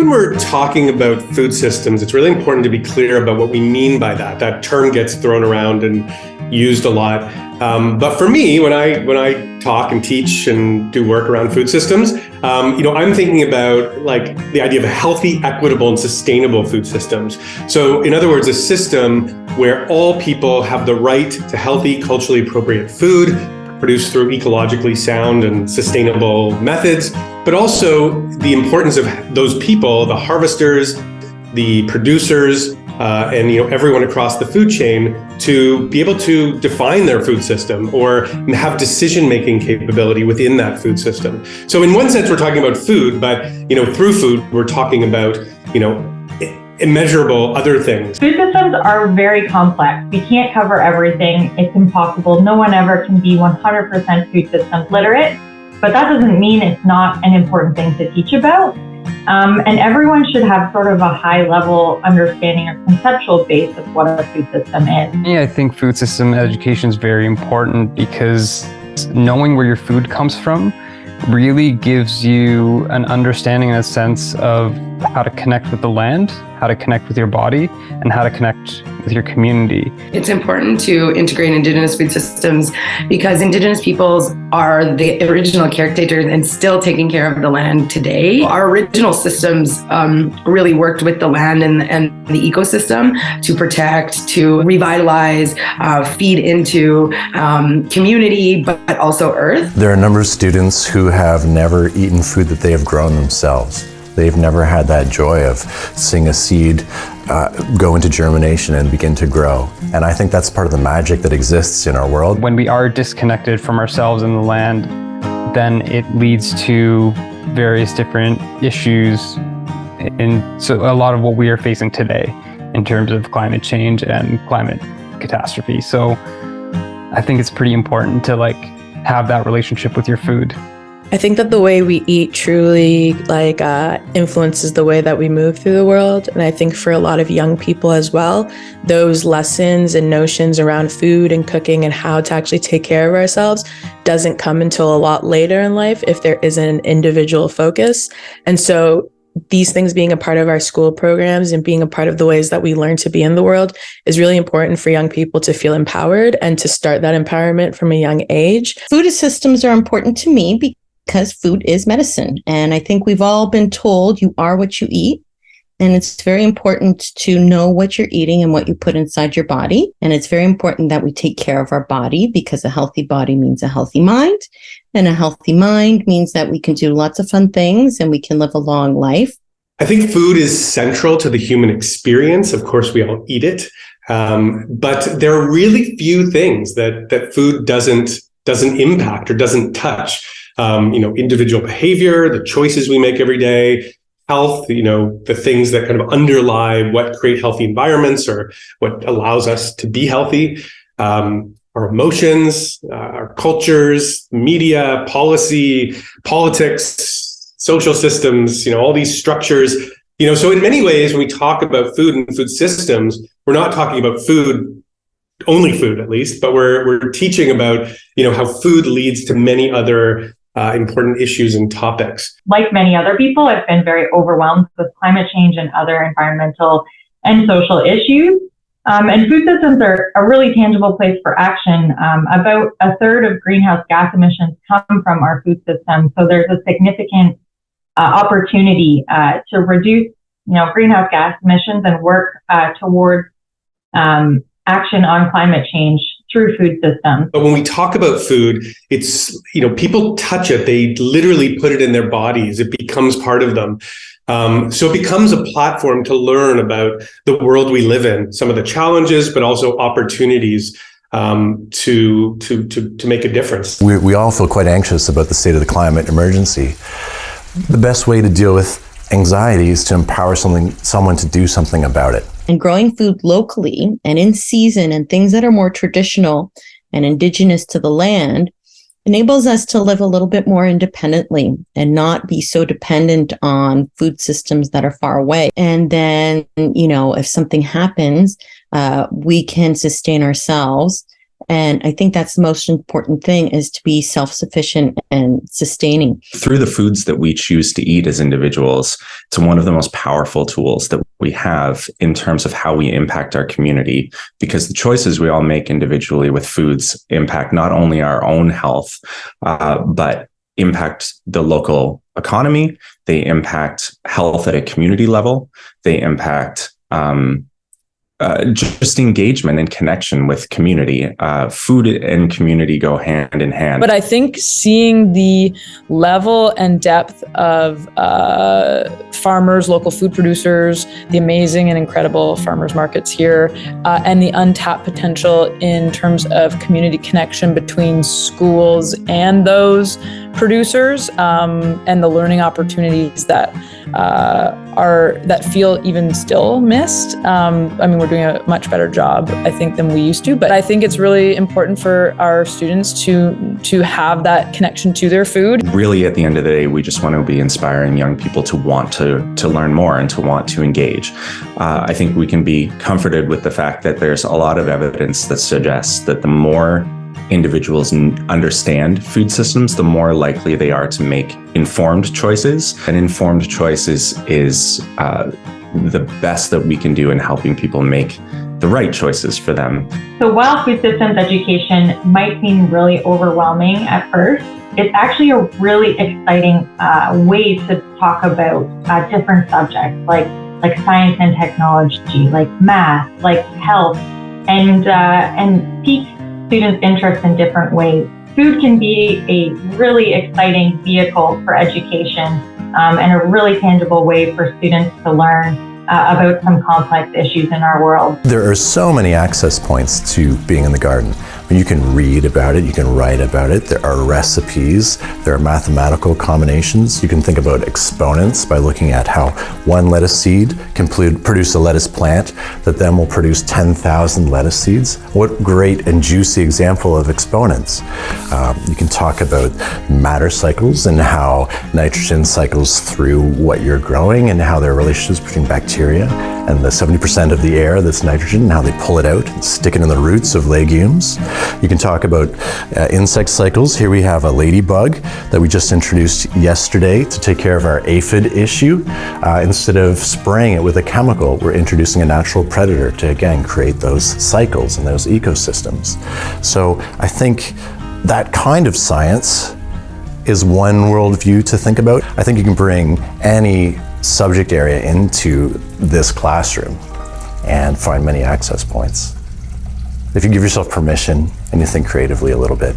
when we're talking about food systems, it's really important to be clear about what we mean by that. That term gets thrown around and used a lot. But for me, when I talk and teach and do work around food systems, I'm thinking about like the idea of a healthy, equitable, and sustainable food systems. So in other words, a system where all people have the right to healthy, culturally appropriate food produced through ecologically sound and sustainable methods, but also the importance of those people, the harvesters, the producers, and everyone across the food chain to be able to define their food system or have decision-making capability within that food system. So in one sense, we're talking about food, but through food, we're talking about immeasurable other things. Food systems are very complex. We can't cover everything. It's impossible. No one ever can be 100% food systems literate, but that doesn't mean it's not an important thing to teach about. And everyone should have sort of a high level understanding or conceptual base of what a food system is. Yeah, I think food system education is very important because knowing where your food comes from really gives you an understanding and a sense of how to connect with the land, how to connect with your body, and how to connect with your community. It's important to integrate Indigenous food systems because Indigenous peoples are the original caretakers and still taking care of the land today. Our original systems really worked with the land and the ecosystem to protect, to revitalize, feed into community, but also earth. There are a number of students who have never eaten food that they have grown themselves. They've never had that joy of seeing a seed go into germination and begin to grow. And I think that's part of the magic that exists in our world. When we are disconnected from ourselves and the land, then it leads to various different issues. And so a lot of what we are facing today in terms of climate change and climate catastrophe. So I think it's pretty important to have that relationship with your food. I think that the way we eat truly influences the way that we move through the world. And I think for a lot of young people as well, those lessons and notions around food and cooking and how to actually take care of ourselves doesn't come until a lot later in life if there isn't an individual focus. And so these things being a part of our school programs and being a part of the ways that we learn to be in the world is really important for young people to feel empowered and to start that empowerment from a young age. Food systems are important to me because food is medicine. And I think we've all been told you are what you eat. And it's very important to know what you're eating and what you put inside your body. And it's very important that we take care of our body because a healthy body means a healthy mind. And a healthy mind means that we can do lots of fun things and we can live a long life. I think food is central to the human experience. Of course, we all eat it. But there are really few things that food doesn't impact or doesn't touch. Individual behavior, the choices we make every day, health, the things that kind of underlie what create healthy environments or what allows us to be healthy, our emotions, our cultures, media, policy, politics, social systems, all these structures, so in many ways, when we talk about food and food systems, we're not talking about food, only food at least, but we're teaching about, how food leads to many other important issues and topics. Like many other people, I've been very overwhelmed with climate change and other environmental and social issues. And food systems are a really tangible place for action. About a third of greenhouse gas emissions come from our food system. So there's a significant opportunity to reduce, greenhouse gas emissions and work towards action on climate change through food systems. But when we talk about food, it's, people touch it. They literally put it in their bodies. It becomes part of them. So it becomes a platform to learn about the world we live in, some of the challenges, but also opportunities to make a difference. We all feel quite anxious about the state of the climate emergency. The best way to deal with anxiety is to empower someone to do something about it. And growing food locally and in season and things that are more traditional and indigenous to the land enables us to live a little bit more independently and not be so dependent on food systems that are far away. And then, if something happens, we can sustain ourselves And I think that's the most important thing, is to be self-sufficient and sustaining. Through the foods that we choose to eat as individuals, it's one of the most powerful tools that we have in terms of how we impact our community, because the choices we all make individually with foods impact not only our own health, but impact the local economy. They impact health at a community level. They impact just engagement and connection with community. Food and community go hand in hand. But I think seeing the level and depth of farmers, local food producers, the amazing and incredible farmers markets here, and the untapped potential in terms of community connection between schools and those producers, and the learning opportunities that feel even still missed. We're doing a much better job, I think, than we used to. But I think it's really important for our students to have that connection to their food. Really, at the end of the day, we just want to be inspiring young people to want to learn more and to want to engage. I think we can be comforted with the fact that there's a lot of evidence that suggests that the more individuals understand food systems, the more likely they are to make informed choices. And informed choices is the best that we can do in helping people make the right choices for them. So while food systems education might seem really overwhelming at first, it's actually a really exciting way to talk about different subjects like science and technology, like math, like health, and pique students' interest in different ways. Food can be a really exciting vehicle for education, and a really tangible way for students to learn about some complex issues in our world. There are so many access points to being in the garden. You can read about it, you can write about it, there are recipes, there are mathematical combinations. You can think about exponents by looking at how one lettuce seed can produce a lettuce plant that then will produce 10,000 lettuce seeds. What great and juicy example of exponents. You can talk about matter cycles and how nitrogen cycles through what you're growing and how there are relationships between bacteria and the 70% of the air that's nitrogen and how they pull it out and stick it in the roots of legumes. You can talk about insect cycles. Here we have a ladybug that we just introduced yesterday to take care of our aphid issue. Instead of spraying it with a chemical, we're introducing a natural predator to, again, create those cycles and those ecosystems. So I think that kind of science is one worldview to think about. I think you can bring any subject area into this classroom and find many access points if you give yourself permission and you think creatively a little bit.